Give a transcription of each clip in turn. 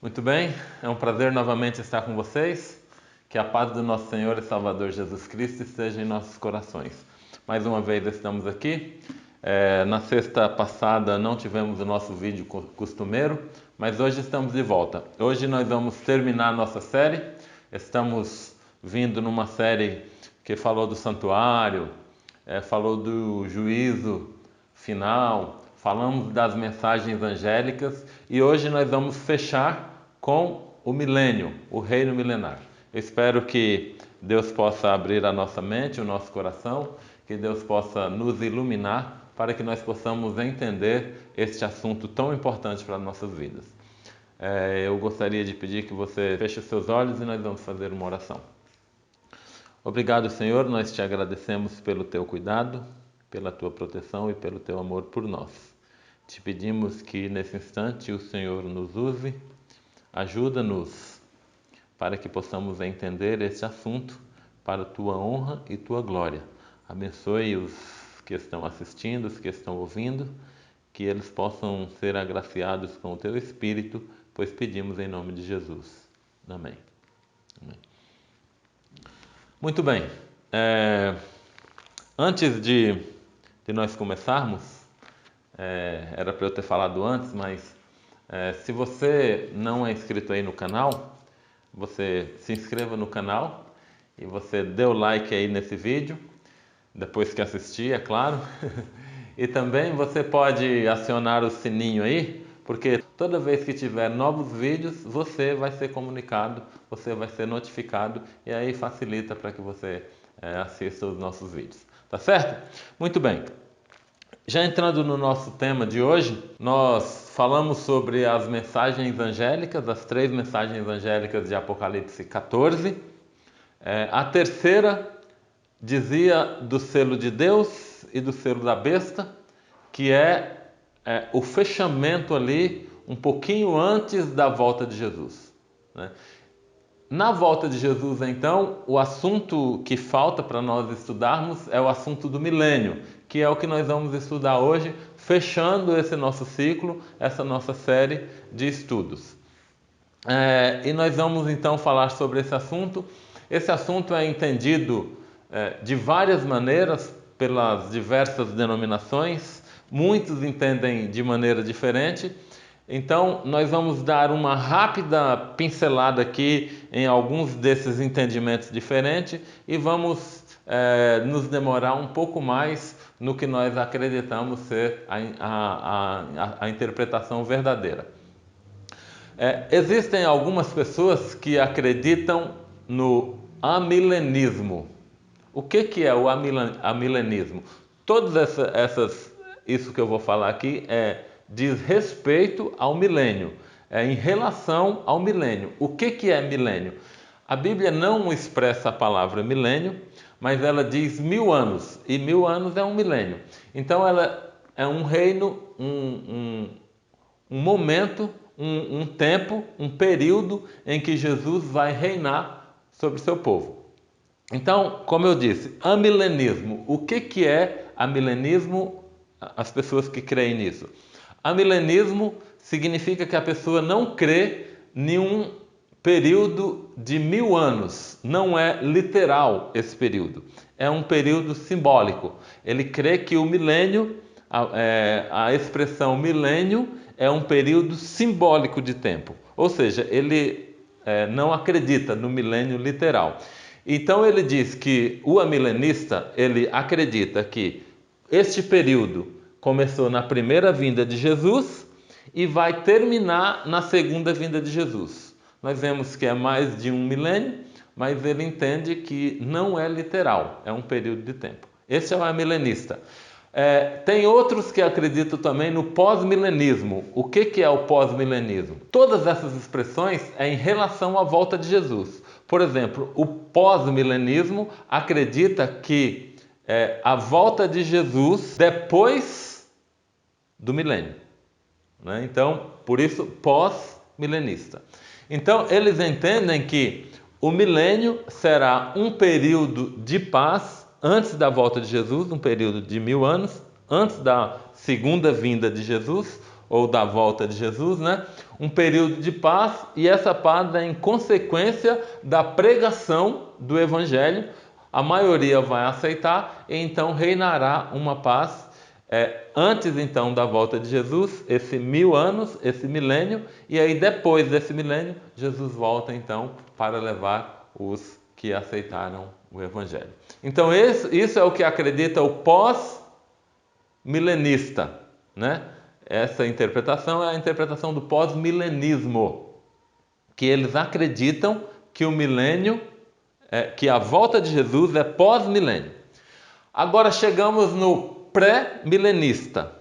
Muito bem, é um prazer novamente estar com vocês. Que a paz do nosso Senhor e Salvador Jesus Cristo esteja em nossos corações. Mais uma vez estamos aqui. Na sexta passada não tivemos o nosso vídeo costumeiro, mas hoje estamos de volta. Hoje nós vamos terminar a nossa série. Estamos vindo numa série que falou do santuário, falou do juízo final, falamos das mensagens angélicas e hoje nós vamos fechar com o milênio, o reino milenar. Eu espero que Deus possa abrir a nossa mente, o nosso coração, que Deus possa nos iluminar para que nós possamos entender este assunto tão importante para as nossas vidas. Eu gostaria de pedir que você feche os seus olhos e nós vamos fazer uma oração. Obrigado, Senhor, nós te agradecemos pelo teu cuidado, pela tua proteção e pelo teu amor por nós. Te pedimos que nesse instante o Senhor nos use, ajuda-nos para que possamos entender este assunto para a tua honra e tua glória. Abençoe os que estão assistindo, os que estão ouvindo, que eles possam ser agraciados com o teu Espírito, pois pedimos em nome de Jesus. Amém. Amém. Muito bem. Antes de nós começarmos, era para eu ter falado antes, mas se você não é inscrito aí no canal, você se inscreva no canal e você dê o like aí nesse vídeo, depois que assistir, é claro. E também você pode acionar o sininho aí, porque toda vez que tiver novos vídeos, você vai ser comunicado, você vai ser notificado e aí facilita para que você assista os nossos vídeos. Tá certo? Muito bem. Já entrando no nosso tema de hoje, nós falamos sobre as mensagens angélicas, as 3 mensagens angélicas de Apocalipse 14. A terceira dizia do selo de Deus e do selo da besta, que é o fechamento ali um pouquinho antes da volta de Jesus, né? Na volta de Jesus, então, o assunto que falta para nós estudarmos é o assunto do milênio, que é o que nós vamos estudar hoje, fechando esse nosso ciclo, essa nossa série de estudos. E nós vamos então falar sobre esse assunto. Esse assunto é entendido de várias maneiras pelas diversas denominações, muitos entendem de maneira diferente. Então, nós vamos dar uma rápida pincelada aqui em alguns desses entendimentos diferentes e vamos nos demorar um pouco mais no que nós acreditamos ser a interpretação verdadeira. Existem algumas pessoas que acreditam no amilenismo. O que é o amilenismo? Isso que eu vou falar aqui diz respeito ao milênio, em relação ao milênio. O que é milênio? A Bíblia não expressa a palavra milênio, mas ela diz 1000 anos, e 1000 anos é um milênio. Então ela é um reino, um momento, um tempo, um período em que Jesus vai reinar sobre o seu povo. Então, como eu disse, amilenismo. O que é amilenismo? As pessoas que creem nisso. Amilenismo significa que a pessoa não crê em um período de 1000 anos. Não é literal esse período. É um período simbólico. Ele crê que o milênio, a expressão milênio, é um período simbólico de tempo. Ou seja, ele não acredita no milênio literal. Então ele diz que o amilenista, ele acredita que este período começou na primeira vinda de Jesus e vai terminar na segunda vinda de Jesus. Nós vemos que é mais de um milênio, mas ele entende que não é literal, é um período de tempo. Esse é o amilenista. Tem outros que acreditam também no pós-milenismo. O que é o pós-milenismo? Todas essas expressões em relação à volta de Jesus. Por exemplo, o pós-milenismo acredita que a volta de Jesus depois do milênio, né? Então, por isso, pós-milenista. Então, eles entendem que o milênio será um período de paz antes da volta de Jesus, um período de 1000 anos, antes da segunda vinda de Jesus, ou da volta de Jesus, né? Um período de paz, e essa paz é em consequência da pregação do Evangelho. A maioria vai aceitar e então reinará uma paz. Antes então da volta de Jesus, esse 1000 anos, esse milênio, e aí depois desse milênio, Jesus volta então para levar os que aceitaram o Evangelho. Então isso é o que acredita o pós-milenista, né? Essa interpretação é a interpretação do pós-milenismo, que eles acreditam que o milênio, que a volta de Jesus é pós-milênio. Agora chegamos no pré-milenista.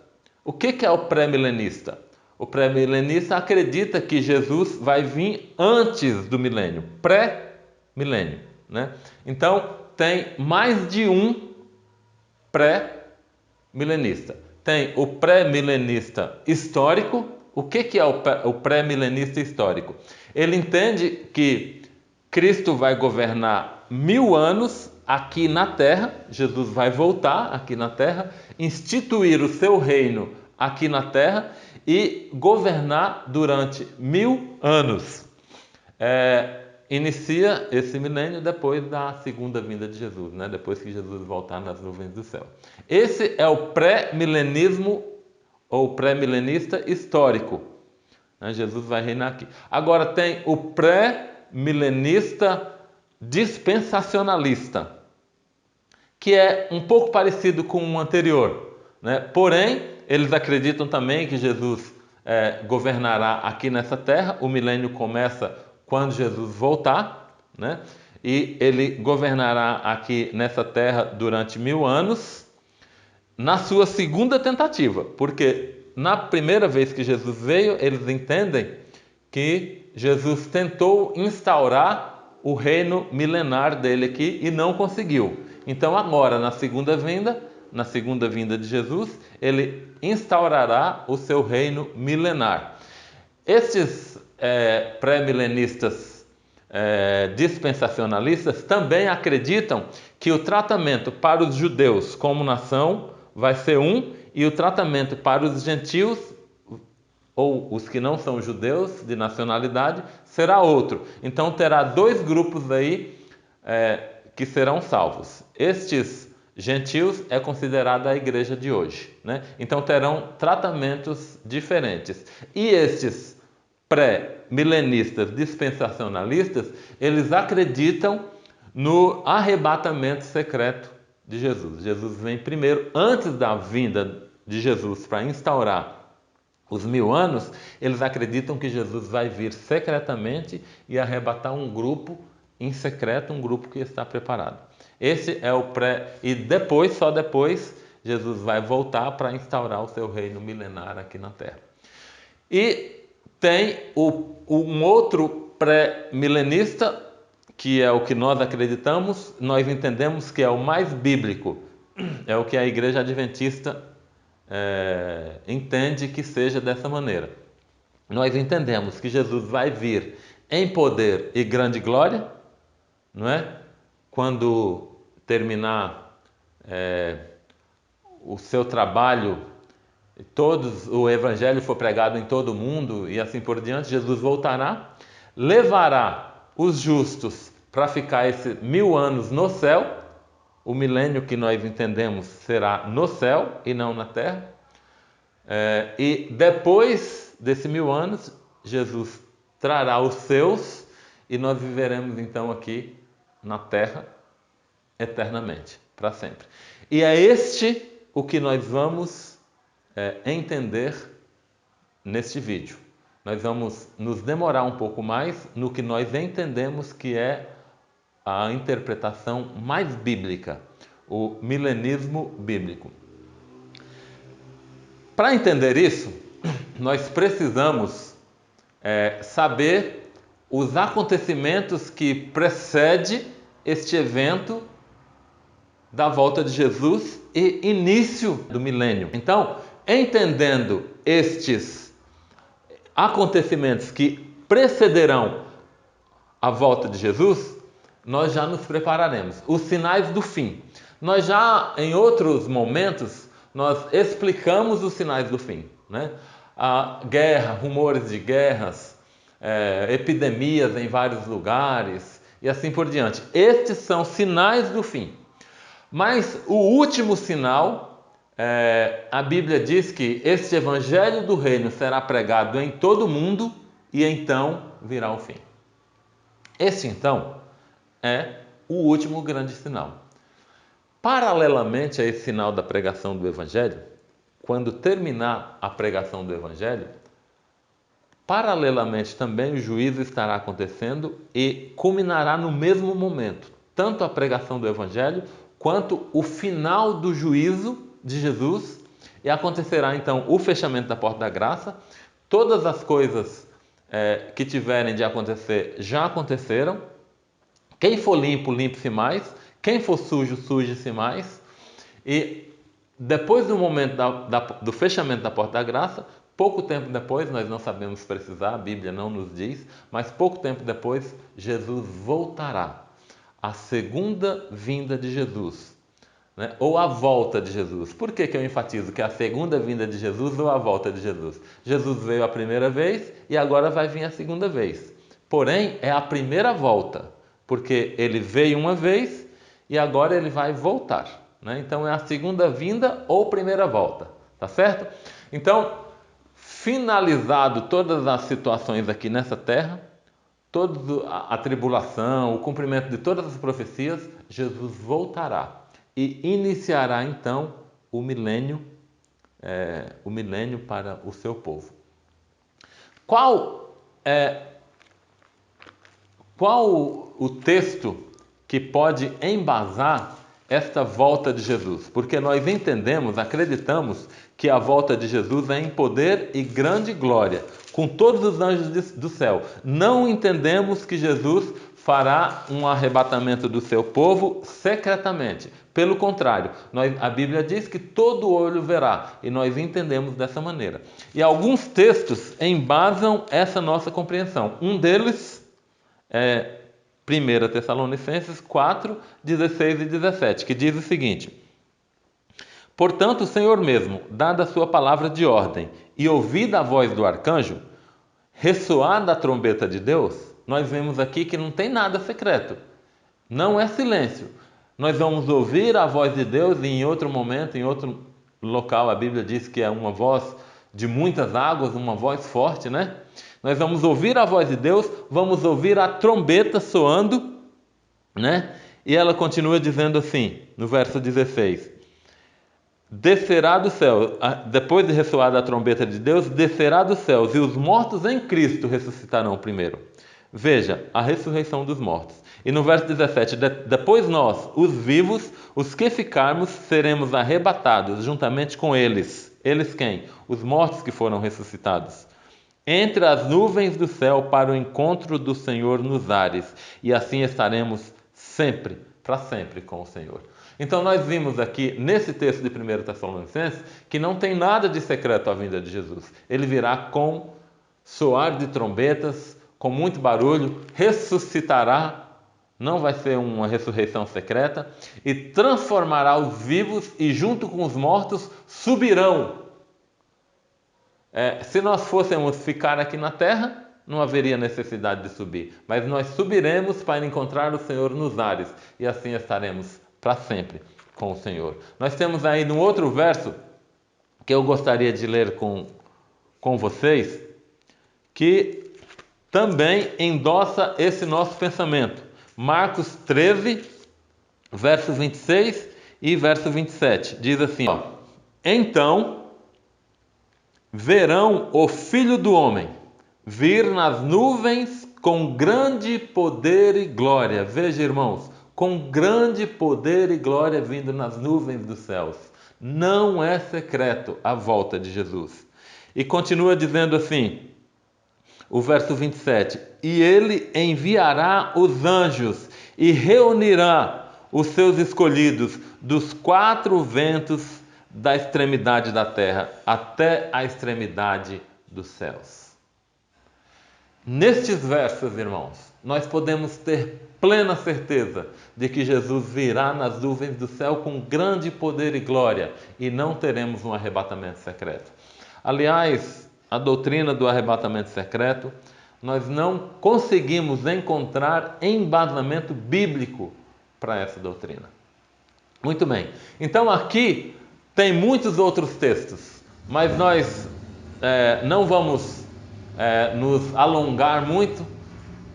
O que é o pré-milenista? O pré-milenista acredita que Jesus vai vir antes do milênio, pré-milênio, né? Então tem mais de um pré-milenista. Tem o pré-milenista histórico. O que é o pré-milenista histórico? Ele entende que Cristo vai governar 1000 anos aqui na Terra. Jesus vai voltar aqui na Terra, instituir o seu reino aqui na Terra e governar durante 1000 anos. Inicia esse milênio depois da segunda vinda de Jesus, né? Depois que Jesus voltar nas nuvens do céu. Esse é o pré-milenismo ou pré-milenista histórico, né? Jesus vai reinar aqui. Agora tem o pré-milenista dispensacionalista, que é um pouco parecido com o anterior, né? Porém, eles acreditam também que Jesus governará aqui nessa terra. O milênio começa quando Jesus voltar, né? E ele governará aqui nessa terra durante 1000 anos, na sua segunda tentativa, porque na primeira vez que Jesus veio, eles entendem que Jesus tentou instaurar o reino milenar dele aqui e não conseguiu. Então agora, na segunda vinda de Jesus, ele instaurará o seu reino milenar. Estes pré-milenistas dispensacionalistas também acreditam que o tratamento para os judeus como nação vai ser um, e o tratamento para os gentios, ou os que não são judeus de nacionalidade, será outro. Então terá dois grupos aí que serão salvos. Estes gentios é considerada a igreja de hoje, né? Então terão tratamentos diferentes. E estes pré-milenistas dispensacionalistas, eles acreditam no arrebatamento secreto de Jesus. Jesus vem primeiro, antes da vinda de Jesus para instaurar os 1000 anos, eles acreditam que Jesus vai vir secretamente e arrebatar um grupo em secreto, um grupo que está preparado. Esse é o pré, e depois, só depois, Jesus vai voltar para instaurar o seu reino milenar aqui na Terra. E tem um outro pré-milenista, que é o que nós acreditamos, nós entendemos que é o mais bíblico, é o que a Igreja Adventista entende que seja dessa maneira. Nós entendemos que Jesus vai vir em poder e grande glória, não é? Quando terminar o seu trabalho, o Evangelho for pregado em todo o mundo e assim por diante, Jesus voltará, levará os justos para ficar esses 1000 anos no céu. O milênio que nós entendemos será no céu e não na terra. E depois desses 1000 anos, Jesus trará os seus e nós viveremos então aqui na terra eternamente, para sempre. E é este o que nós vamos entender neste vídeo. Nós vamos nos demorar um pouco mais no que nós entendemos que é a interpretação mais bíblica, o milenismo bíblico. Para entender isso, nós precisamos saber os acontecimentos que precedem este evento da volta de Jesus e início do milênio. Então, entendendo estes acontecimentos que precederão a volta de Jesus, nós já nos prepararemos. Os sinais do fim. Nós já, em outros momentos, nós explicamos os sinais do fim, né? a guerra, rumores de guerras, epidemias em vários lugares e assim por diante. Estes são sinais do fim. Mas o último sinal, a Bíblia diz que este evangelho do reino será pregado em todo o mundo e então virá o fim. Esse então é o último grande sinal. Paralelamente a esse sinal da pregação do evangelho, quando terminar a pregação do evangelho, paralelamente também o juízo estará acontecendo e culminará no mesmo momento, tanto a pregação do evangelho quanto o final do juízo de Jesus, e acontecerá então o fechamento da porta da graça. Todas as coisas que tiverem de acontecer já aconteceram. Quem for limpo, limpe-se mais. Quem for sujo, suje-se mais. E depois do momento do fechamento da porta da graça, pouco tempo depois, nós não sabemos precisar, a Bíblia não nos diz, mas pouco tempo depois, Jesus voltará. A segunda vinda de Jesus, né? Ou a volta de Jesus. Por que eu enfatizo que é a segunda vinda de Jesus ou a volta de Jesus? Jesus veio a primeira vez e agora vai vir a segunda vez. Porém, é a primeira volta, porque ele veio uma vez e agora ele vai voltar, né? Então é a segunda vinda ou primeira volta, tá certo? Então, finalizado todas as situações aqui nessa terra, toda a tribulação, o cumprimento de todas as profecias, Jesus voltará e iniciará então o milênio para o seu povo. Qual o texto que pode embasar esta volta de Jesus? Porque nós entendemos, acreditamos que a volta de Jesus é em poder e grande glória, com todos os anjos do céu. Não entendemos que Jesus fará um arrebatamento do seu povo secretamente. Pelo contrário, a Bíblia diz que todo olho verá, e nós entendemos dessa maneira. E alguns textos embasam essa nossa compreensão. Um deles é 1 Tessalonicenses 4, 16 e 17, que diz o seguinte: portanto, o Senhor mesmo, dada a sua palavra de ordem e ouvida a voz do arcanjo, ressoada a trombeta de Deus, nós vemos aqui que não tem nada secreto, não é silêncio. Nós vamos ouvir a voz de Deus e em outro momento, em outro local, a Bíblia diz que é uma voz de muitas águas, uma voz forte, né? Nós vamos ouvir a voz de Deus, vamos ouvir a trombeta soando, né? E ela continua dizendo assim, no verso 16: descerá do céu, depois de ressoada a trombeta de Deus, descerá dos céus, e os mortos em Cristo ressuscitarão primeiro. Veja, a ressurreição dos mortos. E no verso 17, depois nós, os vivos, os que ficarmos, seremos arrebatados juntamente com eles. Eles quem? Os mortos que foram ressuscitados. Entre as nuvens do céu para o encontro do Senhor nos ares. E assim estaremos sempre, para sempre com o Senhor. Então nós vimos aqui, nesse texto de 1 Tessalonicenses, que não tem nada de secreto à vinda de Jesus. Ele virá com soar de trombetas, com muito barulho, ressuscitará, não vai ser uma ressurreição secreta, e transformará os vivos e junto com os mortos subirão. Se nós fôssemos ficar aqui na terra, não haveria necessidade de subir, mas nós subiremos para encontrar o Senhor nos ares, e assim estaremos para sempre com o Senhor. Nós temos aí no outro verso, que eu gostaria de ler com vocês, que também endossa esse nosso pensamento. Marcos 13, verso 26 e verso 27. Diz assim, ó: então verão o Filho do Homem vir nas nuvens com grande poder e glória. Veja, irmãos, com grande poder e glória vindo nas nuvens dos céus. Não é secreto a volta de Jesus. E continua dizendo assim, o verso 27, e ele enviará os anjos e reunirá os seus escolhidos dos quatro ventos da extremidade da terra até a extremidade dos céus. Nestes versos, irmãos, nós podemos ter plena certeza de que Jesus virá nas nuvens do céu com grande poder e glória e não teremos um arrebatamento secreto. Aliás, a doutrina do arrebatamento secreto, nós não conseguimos encontrar embasamento bíblico para essa doutrina. Muito bem, então aqui tem muitos outros textos, mas nós não vamos nos alongar muito,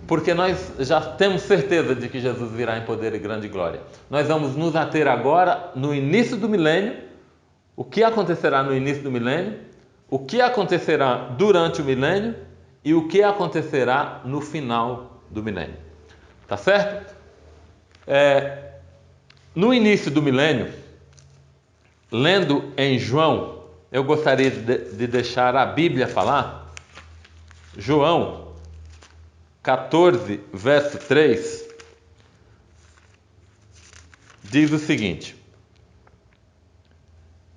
porque nós já temos certeza de que Jesus virá em poder e grande glória. Nós vamos nos ater agora no início do milênio, o que acontecerá no início do milênio, o que acontecerá durante o milênio e o que acontecerá no final do milênio. Tá certo? No início do milênio, lendo em João, eu gostaria de deixar a Bíblia falar. João 14, verso 3, diz o seguinte: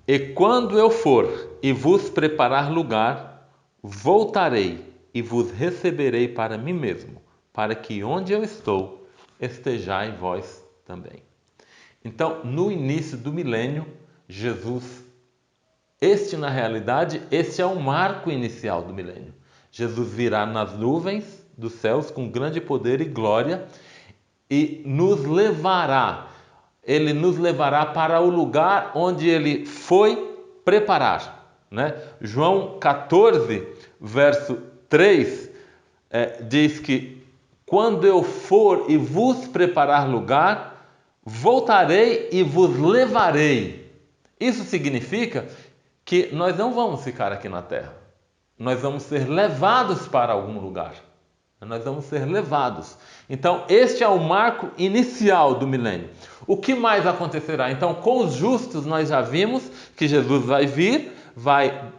E quando eu for e vos preparar lugar, voltarei e vos receberei para mim mesmo, para que onde eu estou, estejais vós também. Então, no início do milênio, Jesus, na realidade, este é o marco inicial do milênio. Jesus virá nas nuvens dos céus com grande poder e glória e ele nos levará para o lugar onde ele foi preparar, né? João 14, verso 3, diz que quando eu for e vos preparar lugar, voltarei e vos levarei. Isso significa que nós não vamos ficar aqui na terra. Nós vamos ser levados para algum lugar. Nós vamos ser levados. Então, este é o marco inicial do milênio. O que mais acontecerá? Então, com os justos, nós já vimos que Jesus vai vir, vai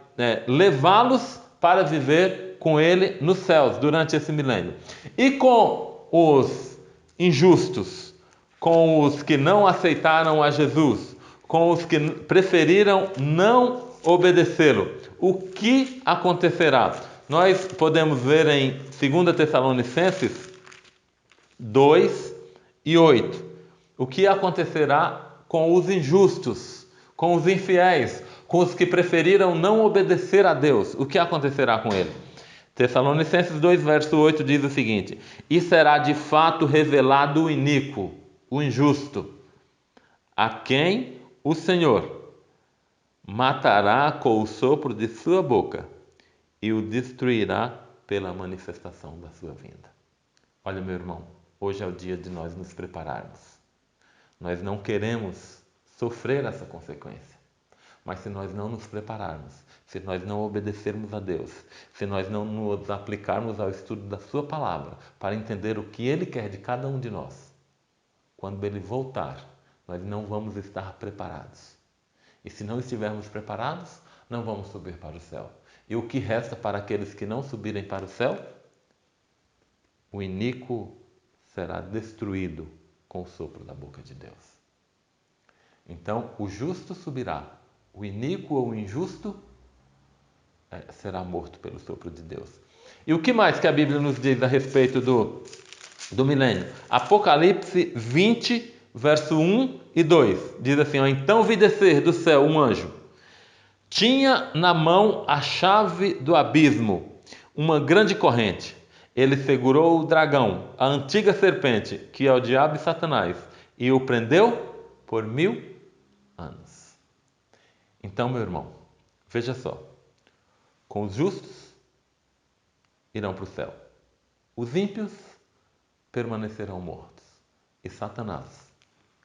levá-los para viver com ele nos céus durante esse milênio. E com os injustos, com os que não aceitaram a Jesus, com os que preferiram não obedecê-lo, o que acontecerá? Nós podemos ver em 2 Tessalonicenses 2 e 8. O que acontecerá com os injustos, com os infiéis, com os que preferiram não obedecer a Deus? O que acontecerá com ele? Tessalonicenses 2, verso 8 diz o seguinte: E será de fato revelado o iníquo, o injusto, a quem o Senhor matará com o sopro de sua boca e o destruirá pela manifestação da sua vinda. Olha, meu irmão, hoje é o dia de nós nos prepararmos. Nós não queremos sofrer essa consequência, mas se nós não nos prepararmos, se nós não obedecermos a Deus, se nós não nos aplicarmos ao estudo da sua palavra para entender o que Ele quer de cada um de nós, quando Ele voltar, nós não vamos estar preparados. E se não estivermos preparados, não vamos subir para o céu. E o que resta para aqueles que não subirem para o céu? O iníquo será destruído com o sopro da boca de Deus. Então, o justo subirá, o iníquo ou o injusto será morto pelo sopro de Deus. E o que mais que a Bíblia nos diz a respeito do milênio? Apocalipse 20, verso 1 e 2, diz assim: Então vi descer do céu um anjo. Tinha na mão a chave do abismo, uma grande corrente. Ele segurou o dragão, a antiga serpente, que é o diabo e Satanás, e o prendeu por 1000 anos. Então, meu irmão, veja só. Com os justos, irão para o céu. Os ímpios permanecerão mortos. E Satanás,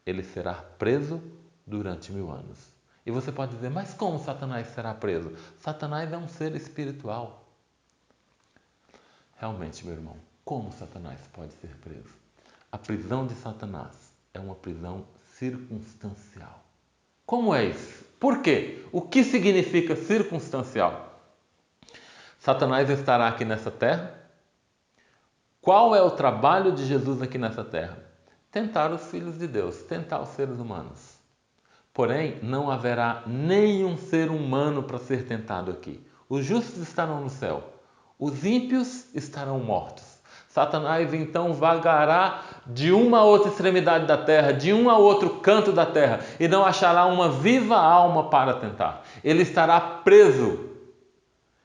ele será preso durante 1000 anos. E você pode dizer, mas como Satanás será preso? Satanás é um ser espiritual. Realmente, meu irmão, como Satanás pode ser preso? A prisão de Satanás é uma prisão circunstancial. Como é isso? Por quê? O que significa circunstancial? Satanás estará aqui nessa terra. Qual é o trabalho de Jesus aqui nessa terra? Tentar os filhos de Deus, tentar os seres humanos. Porém, não haverá nenhum ser humano para ser tentado aqui. Os justos estarão no céu, os ímpios estarão mortos. Satanás então vagará de uma a outra extremidade da terra, de um a outro canto da terra, e não achará uma viva alma para tentar. Ele estará preso.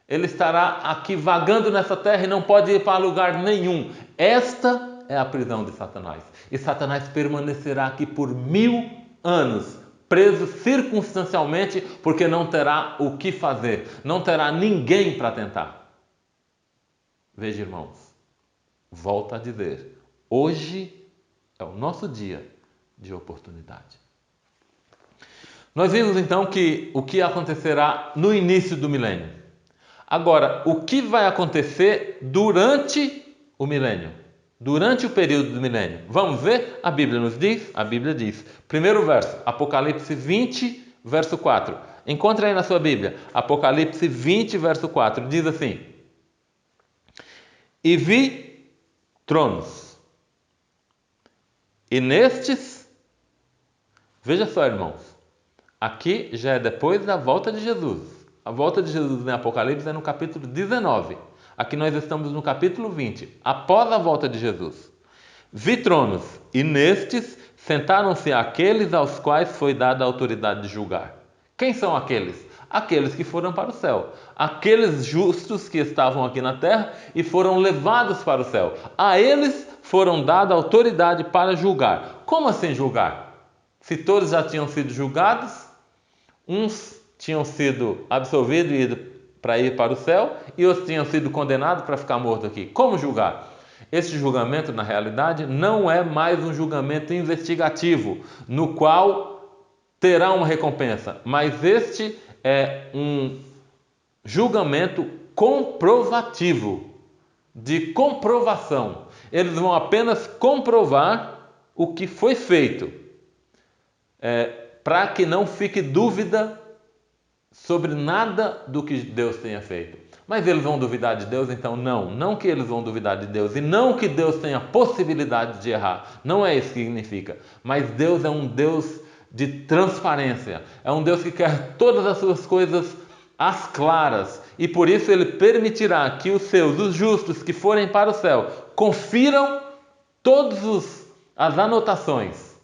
Ele estará aqui vagando nessa terra e não pode ir para lugar nenhum. Esta é a prisão de Satanás. E Satanás permanecerá aqui por 1000 anos, preso circunstancialmente, porque não terá o que fazer, não terá ninguém para tentar. Veja, irmãos, volto a dizer, hoje é o nosso dia de oportunidade. Nós vimos então o que acontecerá no início do milênio. Agora, o que vai acontecer durante o milênio? Durante o período do milênio. Vamos ver? A Bíblia nos diz? A Bíblia diz. Primeiro verso, Apocalipse 20, verso 4. Encontre aí na sua Bíblia. Apocalipse 20, verso 4. Diz assim: E vi tronos. E nestes, veja só, irmãos, aqui já é depois da volta de Jesus. A volta de Jesus em Apocalipse é no capítulo 19. Aqui nós estamos no capítulo 20, após a volta de Jesus. Vi tronos, e nestes sentaram-se aqueles aos quais foi dada a autoridade de julgar. Quem são aqueles? Aqueles que foram para o céu. Aqueles justos que estavam aqui na terra e foram levados para o céu. A eles foram dada a autoridade para julgar. Como assim julgar? Se todos já tinham sido julgados, uns tinham sido absolvidos e ido para ir para o céu e outros tinham sido condenados para ficar mortos aqui. Como julgar? Este julgamento, na realidade, não é mais um julgamento investigativo, no qual terá uma recompensa, mas este é um julgamento comprovativo, de comprovação. Eles vão apenas comprovar o que foi feito, para que não fique dúvida sobre nada do que Deus tenha feito. Mas eles vão duvidar de Deus? Então não que eles vão duvidar de Deus e não que Deus tenha possibilidade de errar. Não é isso que significa. Mas Deus é um Deus de transparência. É um Deus que quer todas as suas coisas às claras. E por isso Ele permitirá que os justos que forem para o céu, confiram todas as anotações,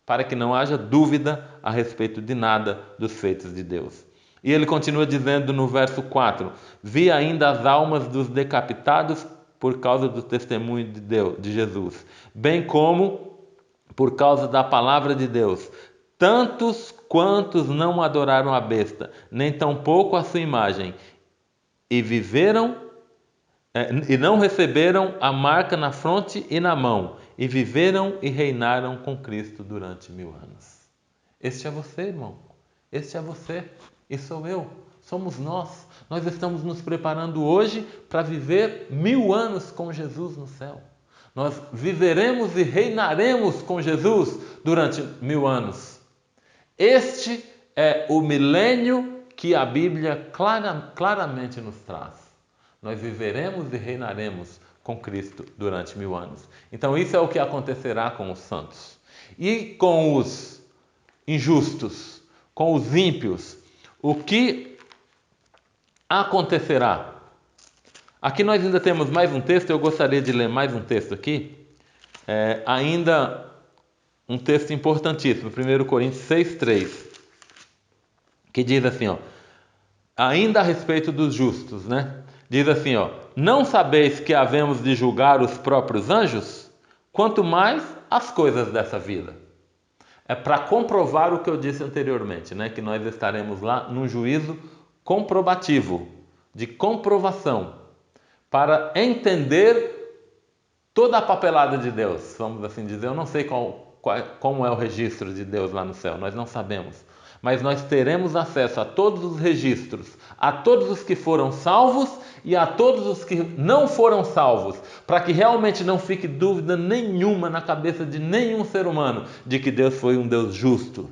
para que não haja dúvida a respeito de nada dos feitos de Deus. E ele continua dizendo no verso 4: Vi ainda as almas dos decapitados por causa do testemunho de Deus, de Jesus, bem como por causa da palavra de Deus, tantos quantos não adoraram a besta, nem tampouco a sua imagem, e não receberam a marca na fronte e na mão, e viveram e reinaram com Cristo durante 1000 anos. Este é você, irmão. Este é você. E sou eu, somos nós. Nós estamos nos preparando hoje para viver 1000 anos com Jesus no céu. Nós viveremos e reinaremos com Jesus durante 1000 anos. Este é o milênio que a Bíblia claramente nos traz. Nós viveremos e reinaremos com Cristo durante 1000 anos. Então isso é o que acontecerá com os santos. E com os injustos, com os ímpios, o que acontecerá? Aqui nós ainda temos mais um texto, eu gostaria de ler mais um texto aqui. Ainda um texto importantíssimo, 1 Coríntios 6,3, que diz assim, ainda a respeito dos justos, né? Diz assim, não sabeis que havemos de julgar os próprios anjos? Quanto mais as coisas dessa vida. É para comprovar o que eu disse anteriormente, né? Que nós estaremos lá num juízo comprobativo, de comprovação, para entender toda a papelada de Deus, vamos assim dizer. Eu não sei como é o registro de Deus lá no céu, nós não sabemos. Mas nós teremos acesso a todos os registros, a todos os que foram salvos e a todos os que não foram salvos, para que realmente não fique dúvida nenhuma na cabeça de nenhum ser humano de que Deus foi um Deus justo,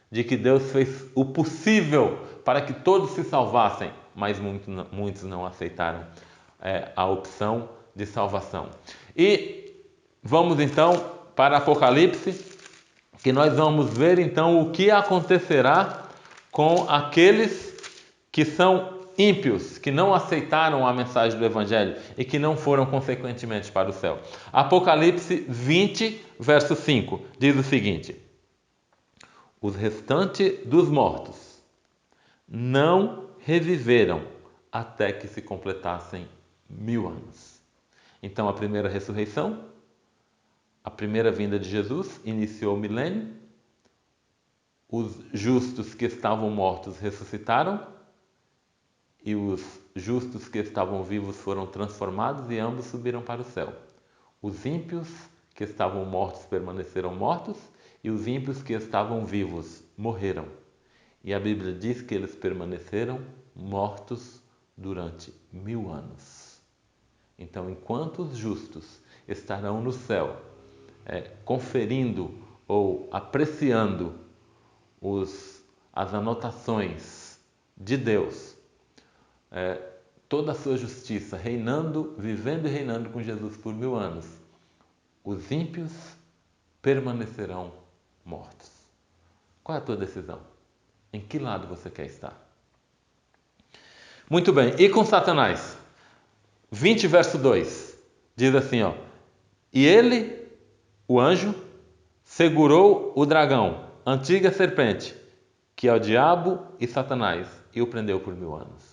de que Deus fez o possível para que todos se salvassem, mas muitos não aceitaram a opção de salvação. E vamos então para Apocalipse, que nós vamos ver então o que acontecerá com aqueles que são ímpios, que não aceitaram a mensagem do Evangelho e que não foram consequentemente para o céu. Apocalipse 20, verso 5, diz o seguinte: os restantes dos mortos não reviveram até que se completassem 1000 anos. Então, a primeira ressurreição, a primeira vinda de Jesus, iniciou o milênio. Os justos que estavam mortos ressuscitaram e os justos que estavam vivos foram transformados e ambos subiram para o céu. Os ímpios que estavam mortos permaneceram mortos e os ímpios que estavam vivos morreram. E a Bíblia diz que eles permaneceram mortos durante 1000 anos. Então, enquanto os justos estarão no céu, conferindo ou apreciando as anotações de Deus, toda a sua justiça, reinando, vivendo e reinando com Jesus por 1000 anos, os ímpios permanecerão mortos. Qual é a tua decisão? Em que lado você quer estar? Muito bem, e com Satanás? 20 verso 2, diz assim, e ele, o anjo, segurou o dragão, antiga serpente, que é o diabo e Satanás, e o prendeu por 1000 anos.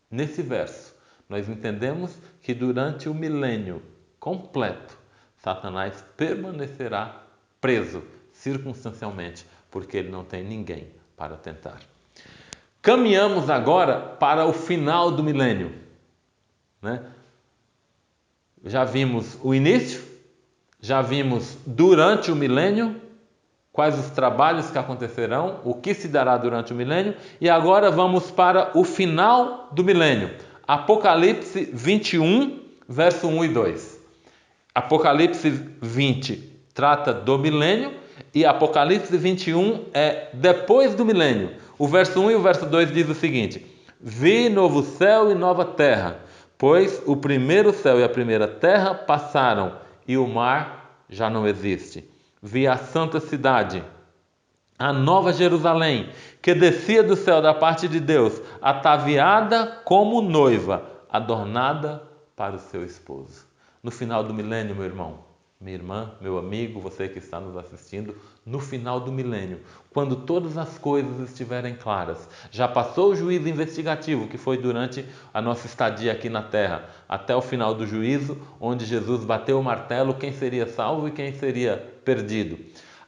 Nesse verso, nós entendemos que durante o milênio completo, Satanás permanecerá preso circunstancialmente, porque ele não tem ninguém para tentar. Caminhamos agora para o final do milênio, né? Já vimos o início, já vimos durante o milênio, quais os trabalhos que acontecerão, o que se dará durante o milênio, e agora vamos para o final do milênio. Apocalipse 21, verso 1 e 2. Apocalipse 20 trata do milênio e Apocalipse 21 é depois do milênio. O verso 1 e o verso 2 diz o seguinte: vi novo céu e nova terra, pois o primeiro céu e a primeira terra passaram e o mar já não existe. Vi a santa cidade, a nova Jerusalém, que descia do céu da parte de Deus, ataviada como noiva, adornada para o seu esposo. No final do milênio, meu irmão, minha irmã, meu amigo, você que está nos assistindo, no final do milênio, quando todas as coisas estiverem claras, já passou o juízo investigativo, que foi durante a nossa estadia aqui na terra, até o final do juízo, onde Jesus bateu o martelo, quem seria salvo e quem seria perdido.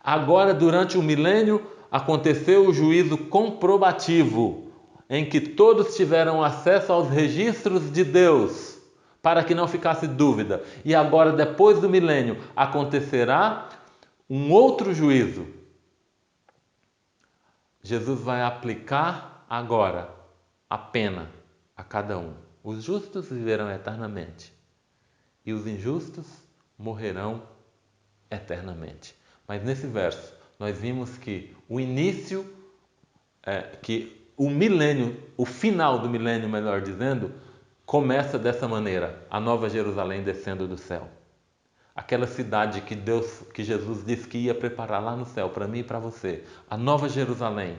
Agora, durante o milênio, aconteceu o juízo comprobativo, em que todos tiveram acesso aos registros de Deus, para que não ficasse dúvida. E agora, depois do milênio, acontecerá um outro juízo. Jesus vai aplicar agora a pena a cada um. Os justos viverão eternamente e os injustos morrerão eternamente. Mas nesse verso, nós vimos que o início, que o milênio, o final do milênio, melhor dizendo, começa dessa maneira, a Nova Jerusalém descendo do céu. Aquela cidade que Jesus disse que ia preparar lá no céu, para mim e para você. A Nova Jerusalém,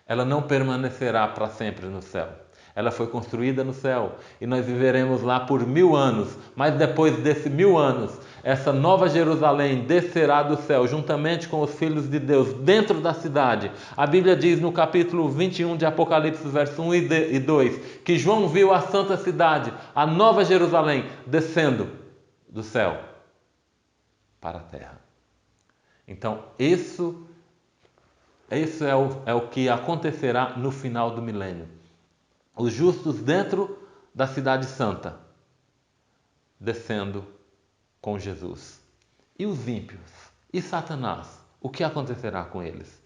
ela não permanecerá para sempre no céu. Ela foi construída no céu e nós viveremos lá por 1000 anos. Mas depois desses 1000 anos, essa Nova Jerusalém descerá do céu juntamente com os filhos de Deus dentro da cidade. A Bíblia diz no capítulo 21 de Apocalipse, verso 1 e 2, que João viu a santa cidade, a Nova Jerusalém, descendo do céu para a terra. Então, isso é o que acontecerá no final do milênio. Os justos dentro da cidade santa, descendo com Jesus. E os ímpios? E Satanás? O que acontecerá com eles?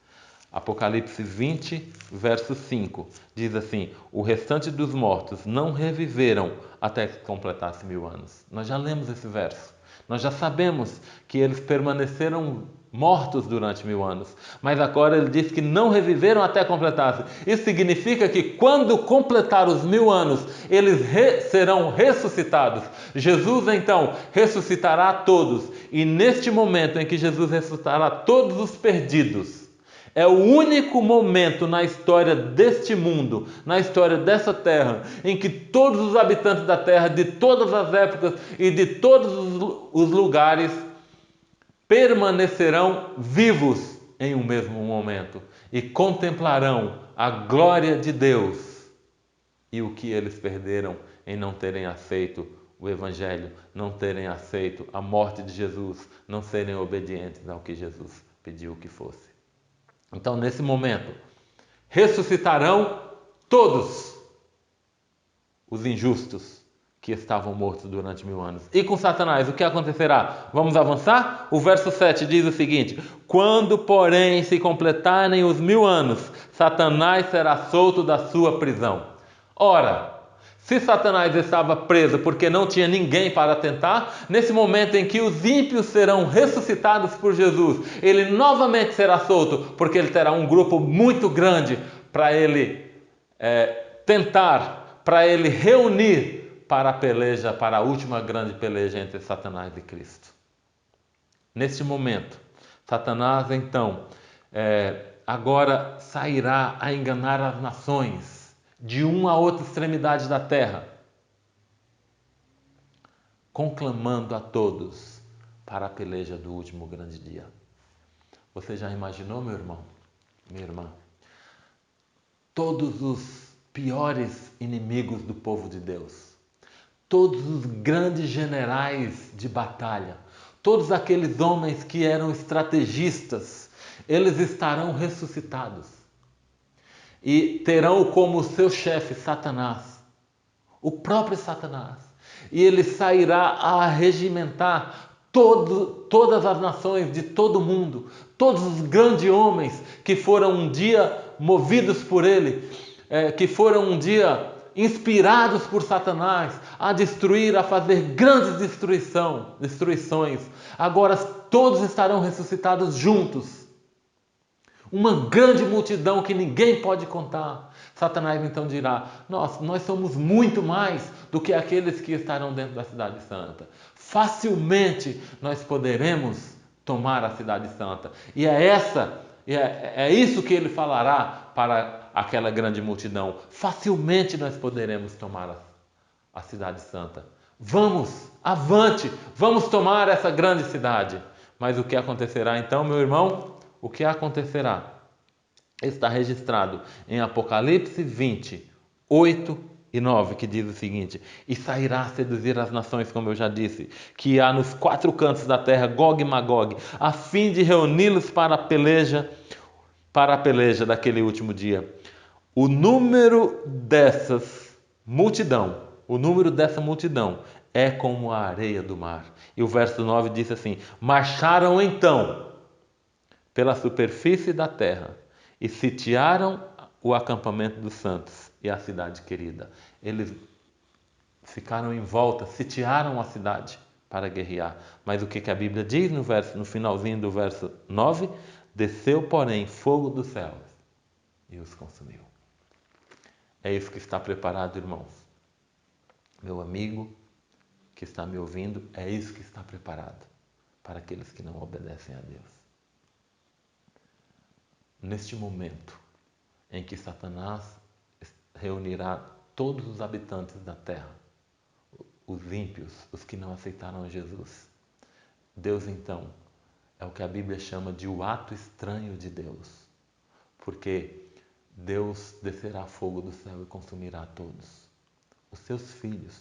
Apocalipse 20, verso 5, diz assim: o restante dos mortos não reviveram até que completasse 1000 anos. Nós já lemos esse verso. Nós já sabemos que eles permaneceram mortos durante 1000 anos. Mas agora ele diz que não reviveram até completar. Isso significa que quando completar os 1000 anos, eles serão ressuscitados. Jesus então ressuscitará a todos. E neste momento em que Jesus ressuscitará todos os perdidos, é o único momento na história deste mundo, na história dessa terra, em que todos os habitantes da terra, de todas as épocas e de todos os lugares, permanecerão vivos em um mesmo momento e contemplarão a glória de Deus e o que eles perderam em não terem aceito o Evangelho, não terem aceito a morte de Jesus, não serem obedientes ao que Jesus pediu que fosse. Então, nesse momento, ressuscitarão todos os injustos que estavam mortos durante 1000 anos. E com Satanás, o que acontecerá? Vamos avançar? O verso 7 diz o seguinte: quando, porém, se completarem os 1000 anos, Satanás será solto da sua prisão. Ora, se Satanás estava preso porque não tinha ninguém para tentar, nesse momento em que os ímpios serão ressuscitados por Jesus, ele novamente será solto, porque ele terá um grupo muito grande para ele tentar, para ele reunir para a peleja, para a última grande peleja entre Satanás e Cristo. Neste momento, Satanás então agora sairá a enganar as nações de uma a outra extremidade da terra, conclamando a todos para a peleja do último grande dia. Você já imaginou, meu irmão, minha irmã? Todos os piores inimigos do povo de Deus, todos os grandes generais de batalha, todos aqueles homens que eram estrategistas, eles estarão ressuscitados e terão como seu chefe Satanás, o próprio Satanás, e ele sairá a regimentar todas as nações de todo o mundo, todos os grandes homens que foram um dia movidos por ele, que foram um dia inspirados por Satanás a destruir, a fazer grandes destruições. Agora todos estarão ressuscitados juntos. Uma grande multidão que ninguém pode contar. Satanás então dirá: nós somos muito mais do que aqueles que estarão dentro da cidade santa. Facilmente nós poderemos tomar a cidade santa. E é isso que ele falará para aquela grande multidão. Facilmente nós poderemos tomar a cidade santa. Vamos, avante, vamos tomar essa grande cidade. Mas o que acontecerá então, meu irmão? O que acontecerá? Está registrado em Apocalipse 20, 8 e 9, que diz o seguinte: e sairá a seduzir as nações, como eu já disse, que há nos 4 cantos da terra, Gog e Magog, a fim de reuni-los para a peleja daquele último dia. O número dessa multidão é como a areia do mar. E o verso 9 diz assim: marcharam então pela superfície da terra e sitiaram o acampamento dos santos e a cidade querida. Eles ficaram em volta, sitiaram a cidade para guerrear. Mas o que a Bíblia diz no finalzinho do verso 9? Desceu, porém, fogo dos céus e os consumiu. É isso que está preparado, irmãos. Meu amigo que está me ouvindo, é isso que está preparado para aqueles que não obedecem a Deus. Neste momento em que Satanás reunirá todos os habitantes da terra, os ímpios, os que não aceitaram Jesus, Deus então é o que a Bíblia chama de o ato estranho de Deus, porque Deus descerá fogo do céu e consumirá todos. Os seus filhos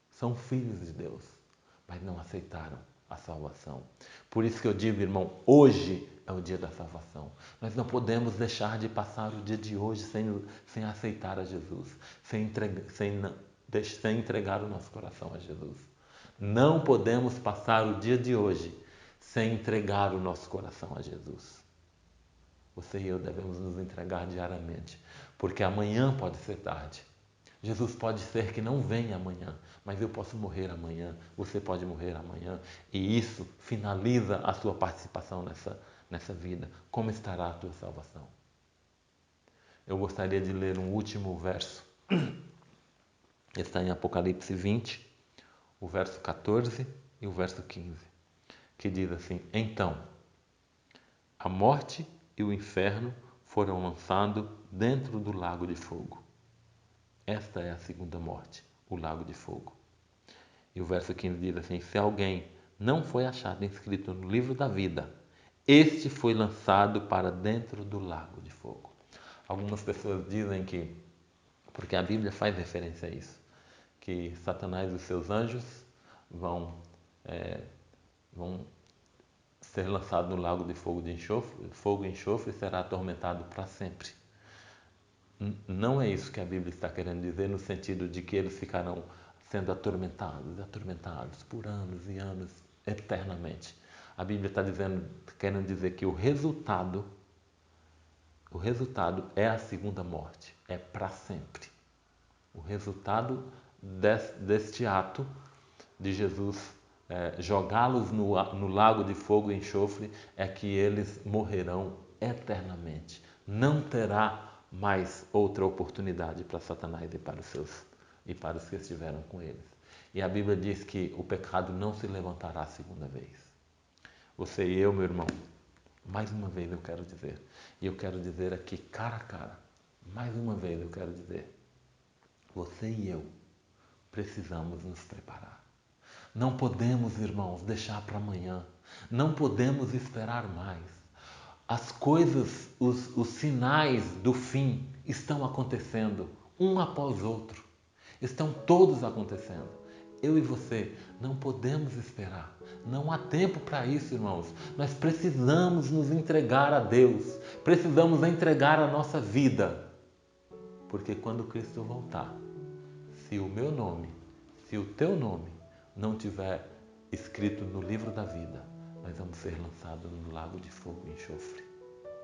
são filhos de Deus, mas não aceitaram a salvação. Por isso que eu digo, irmão, hoje é o dia da salvação. Nós não podemos deixar de passar o dia de hoje sem aceitar a Jesus, sem entregar o nosso coração a Jesus. Não podemos passar o dia de hoje sem entregar o nosso coração a Jesus. Você e eu devemos nos entregar diariamente, porque amanhã pode ser tarde. Jesus pode ser que não venha amanhã, mas eu posso morrer amanhã, você pode morrer amanhã, e isso finaliza a sua participação nessa vida. Como estará a tua salvação? Eu gostaria de ler um último verso. Está em Apocalipse 20, o verso 14 e o verso 15, que diz assim: então, a morte e o inferno foram lançados dentro do lago de fogo. Esta é a segunda morte, o lago de fogo. E o verso 15 diz assim: se alguém não foi achado inscrito no livro da vida, este foi lançado para dentro do lago de fogo. Algumas pessoas dizem que Porque a Bíblia faz referência a isso, que Satanás e os seus anjos vão ser lançados no lago de fogo e enxofre e será atormentado para sempre. Não é isso que a Bíblia está querendo dizer, no sentido de que eles ficarão sendo atormentados por anos e anos, eternamente. A Bíblia está querendo dizer que o resultado é a segunda morte, é para sempre. O resultado deste ato de Jesus jogá-los no lago de fogo e enxofre é que eles morrerão eternamente. Não terá mais outra oportunidade para Satanás e para os que estiveram com eles. E a Bíblia diz que o pecado não se levantará a segunda vez. Você e eu, meu irmão, mais uma vez eu quero dizer, e eu quero dizer aqui cara a cara, mais uma vez eu quero dizer, você e eu precisamos nos preparar. Não podemos, irmãos, deixar para amanhã. Não podemos esperar mais. As coisas, os sinais do fim estão acontecendo, um após outro. Estão todos acontecendo. Eu e você não podemos esperar. Não há tempo para isso, irmãos. Nós precisamos nos entregar a Deus. Precisamos entregar a nossa vida. Porque quando Cristo voltar, se o meu nome, se o teu nome não tiver escrito no livro da vida, nós vamos ser lançados no lago de fogo e enxofre,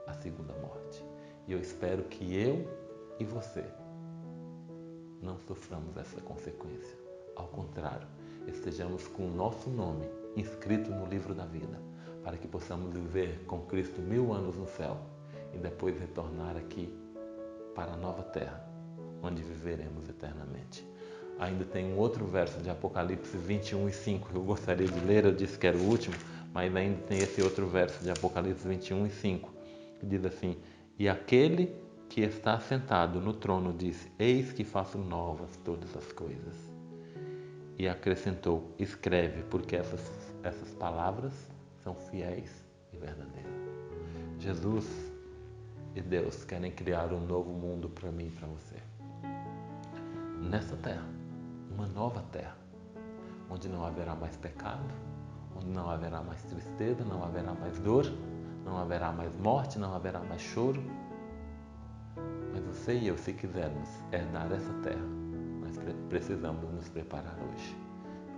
a segunda morte. E eu espero que eu e você não soframos essa consequência. Ao contrário, estejamos com o nosso nome inscrito no livro da vida, para que possamos viver com Cristo 1000 anos no céu e depois retornar aqui para a nova terra, onde viveremos eternamente. Ainda tem um outro verso de Apocalipse 21:5 que eu gostaria de ler, eu disse que era o último, mas ainda tem esse outro verso de Apocalipse 21:5 que diz assim: e aquele que está sentado no trono disse: eis que faço novas todas as coisas. E acrescentou: escreve, porque essas palavras são fiéis e verdadeiras. Jesus e Deus querem criar um novo mundo para mim e para você. Nessa terra, uma nova terra, onde não haverá mais pecado, onde não haverá mais tristeza, não haverá mais dor, não haverá mais morte, não haverá mais choro. Mas você e eu, se quisermos herdar essa terra, nós precisamos nos preparar hoje.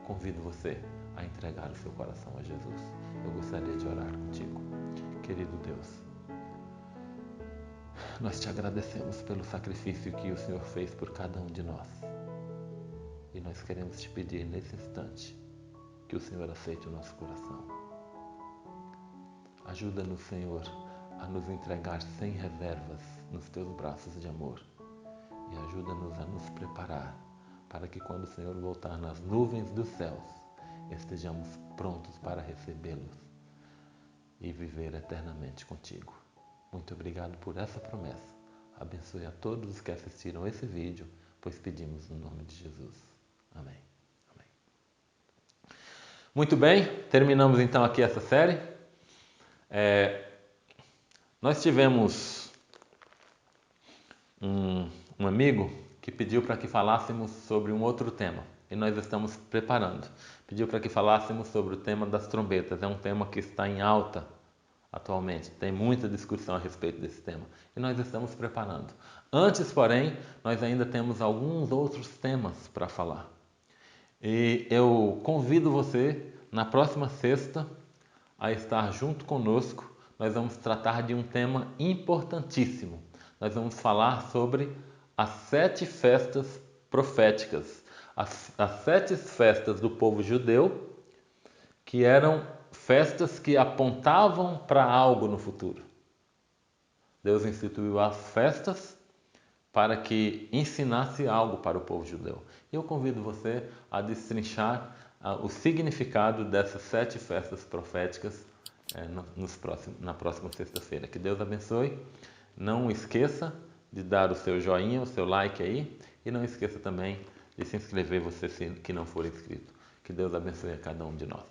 Convido você a entregar o seu coração a Jesus. Eu gostaria de orar contigo. Querido Deus, nós te agradecemos pelo sacrifício que o Senhor fez por cada um de nós. E nós queremos te pedir nesse instante que o Senhor aceite o nosso coração. Ajuda-nos, Senhor, a nos entregar sem reservas nos teus braços de amor. E ajuda-nos a nos preparar para que quando o Senhor voltar nas nuvens dos céus, estejamos prontos para recebê-los e viver eternamente contigo. Muito obrigado por essa promessa. Abençoe a todos os que assistiram esse vídeo, pois pedimos no nome de Jesus. Amém. Amém. Muito bem, terminamos então aqui essa série. Nós tivemos um amigo que pediu para que falássemos sobre um outro tema e nós estamos preparando. Pediu para que falássemos sobre o tema das trombetas. É um tema que está em alta atualmente. Tem muita discussão a respeito desse tema e nós estamos preparando. Antes, porém, nós ainda temos alguns outros temas para falar. E eu convido você, na próxima sexta, a estar junto conosco. Nós vamos tratar de um tema importantíssimo. Nós vamos falar sobre as 7 festas proféticas. As 7 festas do povo judeu, que eram festas que apontavam para algo no futuro. Deus instituiu as festas para que ensinasse algo para o povo judeu. E eu convido você a destrinchar o significado dessas 7 festas proféticas na próxima sexta-feira. Que Deus abençoe. Não esqueça de dar o seu joinha, o seu like aí. E não esqueça também de se inscrever, você que não for inscrito. Que Deus abençoe a cada um de nós.